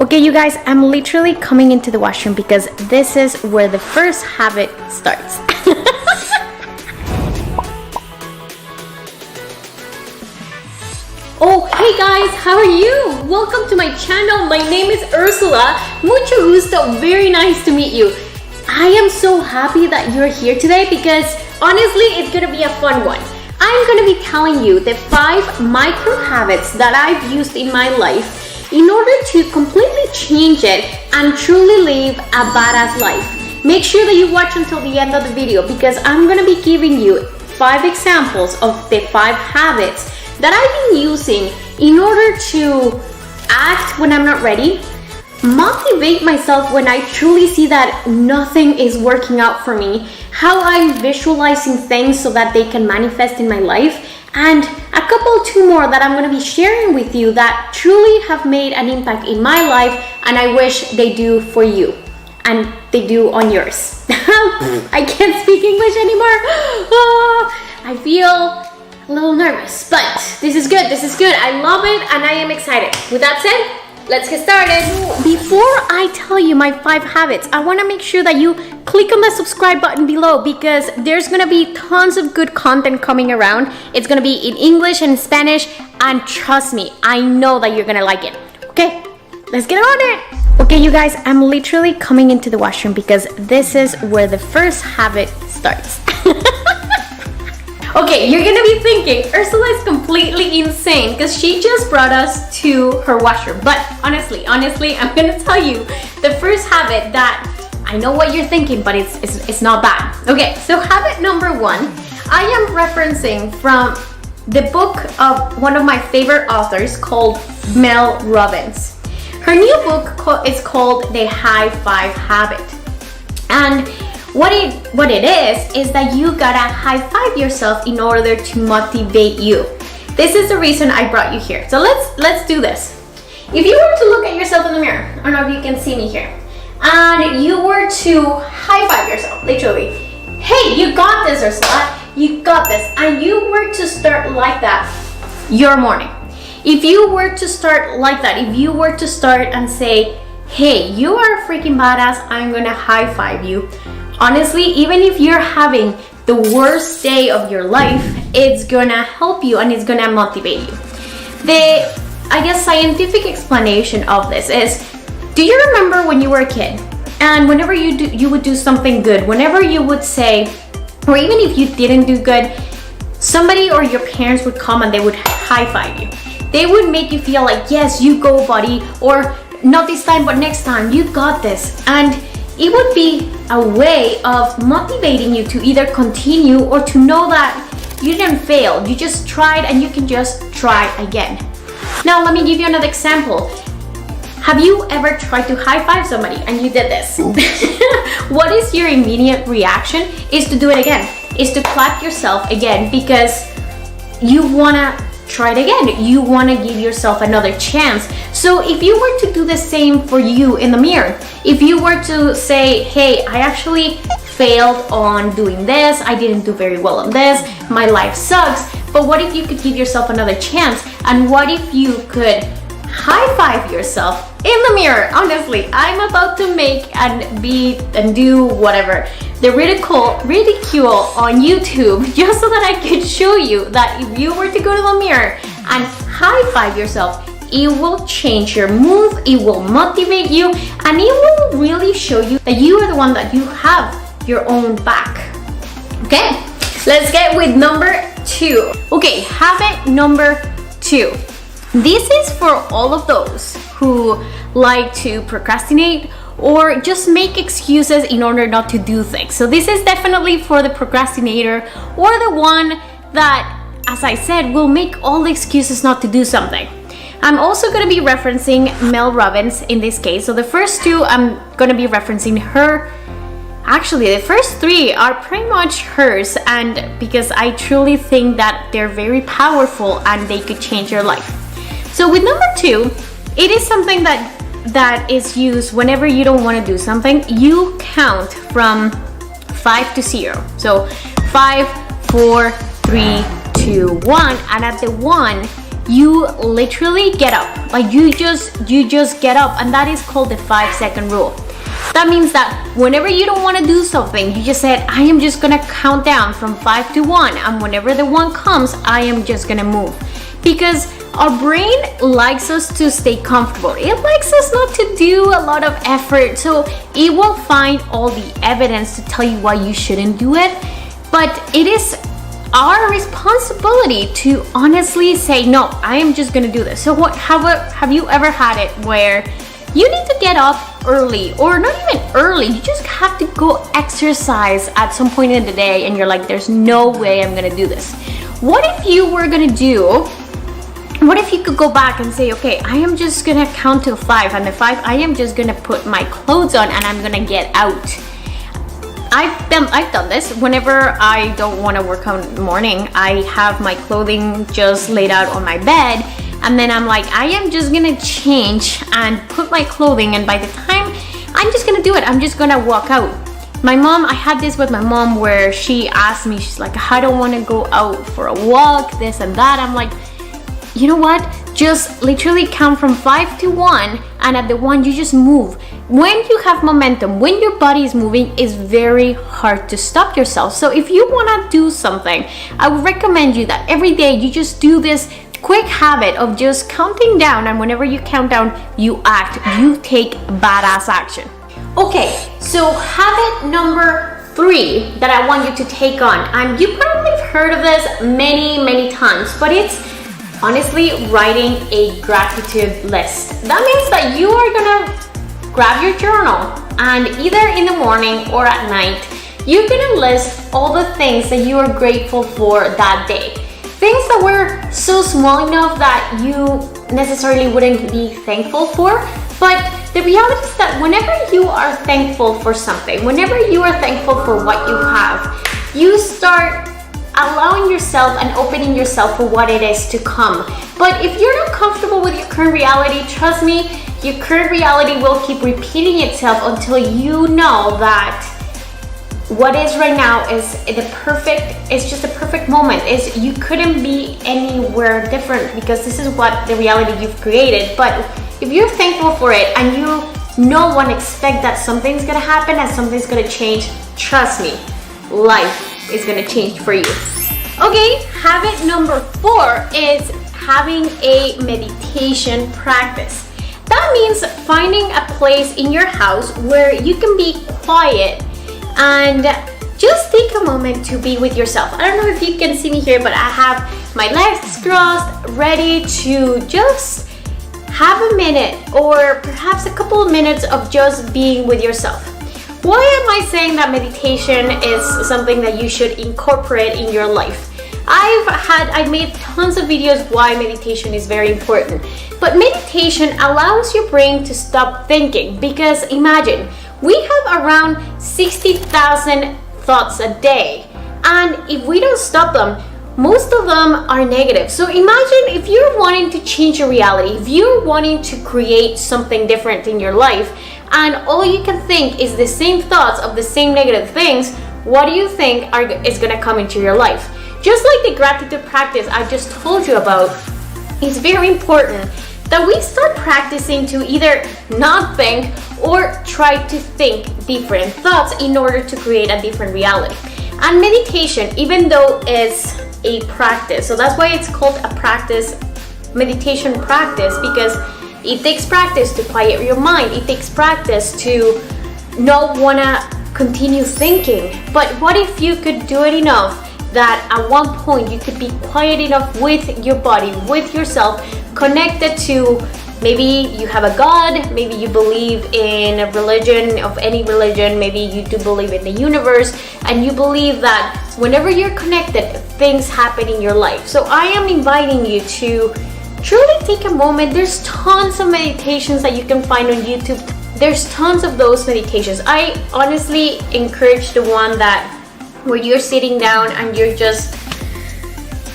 Okay, you guys, I'm literally coming into the washroom because this is where the first habit starts. Oh, hey guys, how are you? Welcome to my channel. My name is Ursula. Mucho gusto. Very nice to meet you. I am so happy that you're here today because honestly, it's gonna be a fun one. I'm gonna be telling you the 5 micro habits that I've used in my life in order to completely change it and truly live a badass life. Make sure that you watch until the end of the video because I'm gonna be giving you 5 examples of the 5 habits that I've been using in order to act when I'm not ready, motivate myself when I truly see that nothing is working out for me, how I'm visualizing things so that they can manifest in my life, and a couple 2 more that I'm going to be sharing with you that truly have made an impact in my life and I wish they do for you and they do on yours. I can't speak English anymore. I feel a little nervous, but this is good. I love it and I am excited. With that said, let's get started. Before I tell you my 5 habits, I want to make sure that you click on the subscribe button below because there's going to be tons of good content coming around. It's going to be in English and Spanish, and trust me, I know that you're going to like it. Okay, let's get on it. Okay, you guys, I'm literally coming into the washroom because this is where the first habit starts. Okay, you're gonna be thinking, Ursula is completely insane because she just brought us to her washroom. But honestly, I'm gonna tell you the first habit that I know what you're thinking, but it's not bad. Okay, so habit number 1, I am referencing from the book of one of my favorite authors called Mel Robbins. Her new book is called The High 5 Habit. And what it is that you gotta high five yourself in order to motivate you. This is the reason I brought you here. So let's do this. If you were to look at yourself in the mirror, I don't know if you can see me here, and you were to high five yourself, literally, hey, you got this, Ursula, you got this, and you were to start like that your morning. If you were to start like that, if you were to start and say, hey, you are a freaking badass, I'm gonna high five you. Honestly, even if you're having the worst day of your life, it's gonna help you and it's gonna motivate you. The, I guess, scientific explanation of this is, do you remember when you were a kid and whenever you would do something good, whenever you would say, or even if you didn't do good, somebody or your parents would come and they would high five you. They would make you feel like, yes, you go, buddy, or not this time, but next time, you got this. And it would be a way of motivating you to either continue or to know that you didn't fail. You just tried and you can just try again. Now, let me give you another example. Have you ever tried to high five somebody and you did this? What is your immediate reaction? Is to do it again. Is to clap yourself again because you wanna try it again. You wanna give yourself another chance. So if you were to do the same for you in the mirror, if you were to say, hey, I actually failed on doing this, I didn't do very well on this, my life sucks, but what if you could give yourself another chance? And what if you could high five yourself in the mirror? Honestly, I'm about to make and do whatever, the ridicule on YouTube, just so that I could show you that if you were to go to the mirror and high five yourself, it will change your mood, it will motivate you, and it will really show you that you are the one, that you have your own back. Okay, let's get with number 2. Okay, habit number 2. This is for all of those who like to procrastinate or just make excuses in order not to do things. So this is definitely for the procrastinator or the one that, as I said, will make all the excuses not to do something. I'm also going to be referencing Mel Robbins in this case. So the first 2, I'm going to be referencing her. Actually, the first 3 are pretty much hers, and because I truly think that they're very powerful and they could change your life. So with number 2, it is something that is used whenever you don't want to do something. You count from 5 to 0. So 5, 4, 3, 2, 1, and at the 1, you literally get up. Like you just get up, and that is called the 5-second rule. That means that whenever you don't want to do something, you just said, I am just gonna count down from 5 to 1, and whenever the 1 comes, I am just gonna move. Because our brain likes us to stay comfortable. It likes us not to do a lot of effort, so it will find all the evidence to tell you why you shouldn't do it. But it is our responsibility to honestly say, no, I am just gonna do this. So have you ever had it where you need to get up early, or not even early, you just have to go exercise at some point in the day, and you're like, there's no way I'm gonna do this. What if you could go back and say, okay, I am just gonna count to 5, and the 5, I am just gonna put my clothes on and I'm gonna get out. I've done this. Whenever I don't want to work out in the morning, I have my clothing just laid out on my bed, and then I'm like, I am just gonna change and put my clothing, and by the time I'm just gonna do it, I'm just gonna walk out. I had this with my mom where she asked me, she's like, I don't want to go out for a walk, this and that. I'm like, you know what? Just literally count from 5 to 1, and at the 1 you just move. When you have momentum, when your body is moving, it's very hard to stop yourself. So if you want to do something, I would recommend you that every day you just do this quick habit of just counting down, and whenever you count down, you act, you take badass action. Okay, so habit number 3 that I want you to take on, and you probably have heard of this many times, but it's honestly writing a gratitude list. That means that you are gonna grab your journal, and either in the morning or at night, you're gonna list all the things that you are grateful for that day. Things that were so small enough that you necessarily wouldn't be thankful for, but the reality is that whenever you are thankful for something, whenever you are thankful for what you have, you start allowing yourself and opening yourself for what it is to come. But if you're not comfortable with your current reality, trust me, your current reality will keep repeating itself until you know that what is right now is it's just a perfect moment. You couldn't be anywhere different, because this is what the reality you've created. But if you're thankful for it, and no one expect that something's gonna happen and something's gonna change, trust me, life is gonna change for you. Okay, habit number 4 is having a meditation practice. That means finding a place in your house where you can be quiet and just take a moment to be with yourself. I don't know if you can see me here, but I have my legs crossed, ready to just have a minute or perhaps a couple of minutes of just being with yourself. Why am I saying that meditation is something that you should incorporate in your life? I made tons of videos why meditation is very important. But meditation allows your brain to stop thinking, because imagine, we have around 60,000 thoughts a day. And if we don't stop them, most of them are negative. So imagine if you're wanting to change your reality, if you're wanting to create something different in your life, and all you can think is the same thoughts of the same negative things, what do you think is gonna come into your life? Just like the gratitude practice I just told you about, it's very important that we start practicing to either not think or try to think different thoughts in order to create a different reality. And meditation, even though it's a practice, so that's why it's called a practice, meditation practice, because it takes practice to quiet your mind. It takes practice to not wanna continue thinking. But what if you could do it enough that at one point you could be quiet enough with your body, with yourself, connected to, maybe you have a God, maybe you believe in a religion, of any religion, maybe you do believe in the universe, and you believe that whenever you're connected, things happen in your life. So I am inviting you to truly take a moment. There's tons of meditations that you can find on YouTube. There's tons of those meditations. I honestly encourage the one where you're sitting down and you're just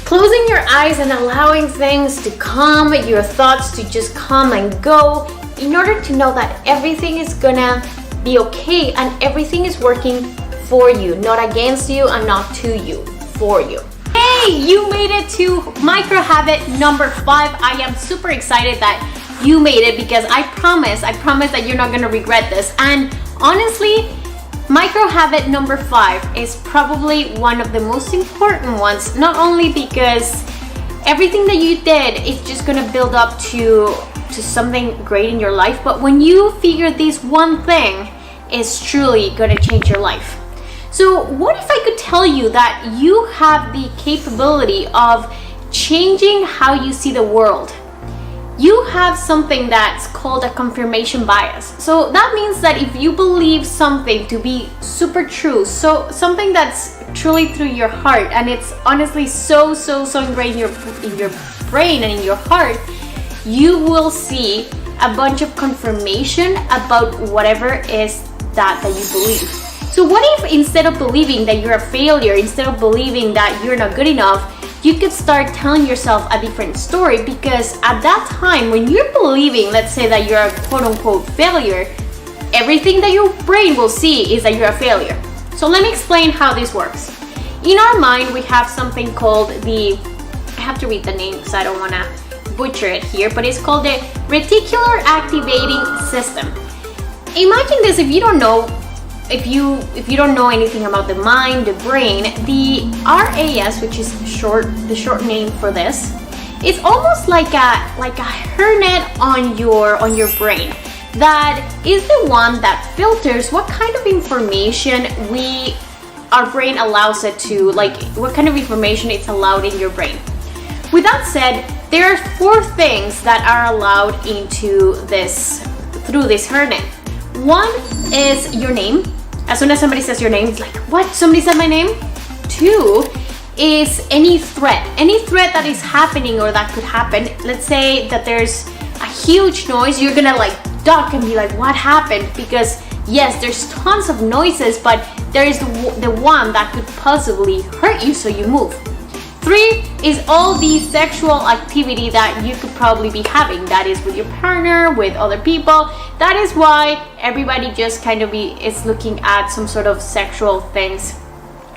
closing your eyes and allowing things to come, your thoughts to just come and go, in order to know that everything is gonna be okay and everything is working for you, not against you and not to you, for you. Hey, Yay! You made it to micro habit number 5. I am super excited that you made it because I promise that you're not gonna regret this. And honestly, micro habit number 5 is probably one of the most important ones, not only because everything that you did is just gonna build up to something great in your life, but when you figure this one thing is truly gonna change your life. So what if I could tell you that you have the capability of changing how you see the world? You have something that's called a confirmation bias. So that means that if you believe something to be super true, so something that's truly through your heart, and it's honestly so ingrained in your brain and in your heart, you will see a bunch of confirmation about whatever is that you believe. So what if instead of believing that you're a failure, instead of believing that you're not good enough, you could start telling yourself a different story? Because at that time, when you're believing, let's say that you're a quote-unquote failure, everything that your brain will see is that you're a failure. So let me explain how this works. In our mind, we have something called I have to read the name because I don't want to butcher it here, but it's called the reticular activating system. Imagine this, if you don't know anything about the mind, the brain, the RAS, which is the short name for this, it's almost like a hairnet on your brain that is the one that filters what kind of information our brain allows it to, like what kind of information it's allowed in your brain. With that said, there are 4 things that are allowed through this hairnet. One is your name. As soon as somebody says your name, it's like, what? Somebody said my name? 2 is any threat that is happening or that could happen. Let's say that there's a huge noise, you're gonna like duck and be like, what happened? Because yes, there's tons of noises, but there is the one that could possibly hurt you, so you move. 3 is all the sexual activity that you could probably be having. That is with your partner, with other people. That is why everybody just kind of is looking at some sort of sexual things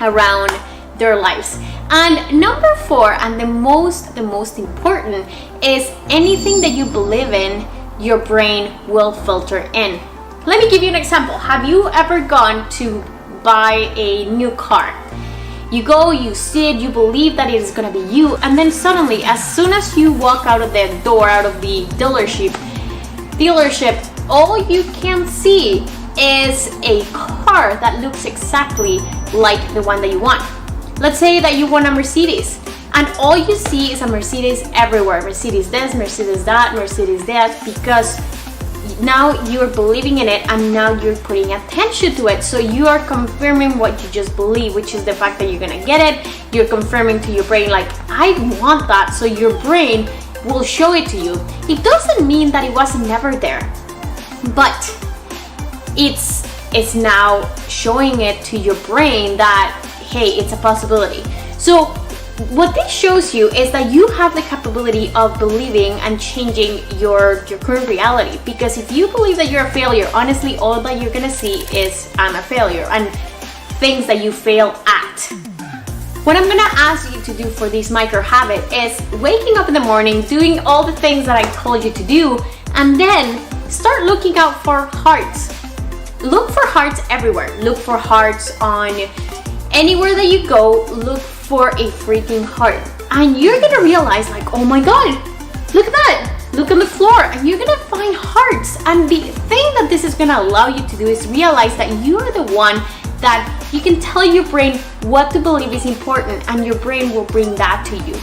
around their lives. And number 4, and the most important, is anything that you believe in, your brain will filter in. Let me give you an example. Have you ever gone to buy a new car? You go, you see it, you believe that it is gonna be you, and then suddenly, as soon as you walk out of the door, out of the dealership, all you can see is a car that looks exactly like the one that you want. Let's say that you want a Mercedes, and all you see is a Mercedes everywhere. Mercedes this, Mercedes that, because now you're believing in it and now you're putting attention to it. So you are confirming what you just believe, which is the fact that you're gonna get it. You're confirming to your brain like, I want that, so your brain will show it to you. It doesn't mean that it wasn't never there, but it's now showing it to your brain that, hey, it's a possibility. So what this shows you is that you have the capability of believing and changing your current reality. Because if you believe that you're a failure, honestly, all that you're gonna see is I'm a failure and things that you fail at. What I'm gonna ask you to do for this micro habit is waking up in the morning, doing all the things that I told you to do, and then start looking out for hearts. Look for hearts everywhere. Look for hearts on anywhere that you go. Look for a freaking heart, and you're gonna realize like, oh my god, look at that, look on the floor, and you're gonna find hearts. And the thing that this is gonna allow you to do is realize that you are the one that you can tell your brain what to believe is important, and your brain will bring that to you.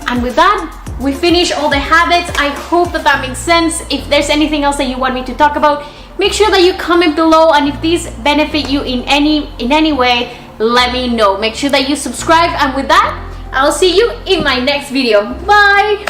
And with that, we finish all the habits. I hope that makes sense. If there's anything else that you want me to talk about, make sure that you comment below, and if these benefit you in any way, let me know. Make sure that you subscribe, and with that, I'll see you in my next video. Bye!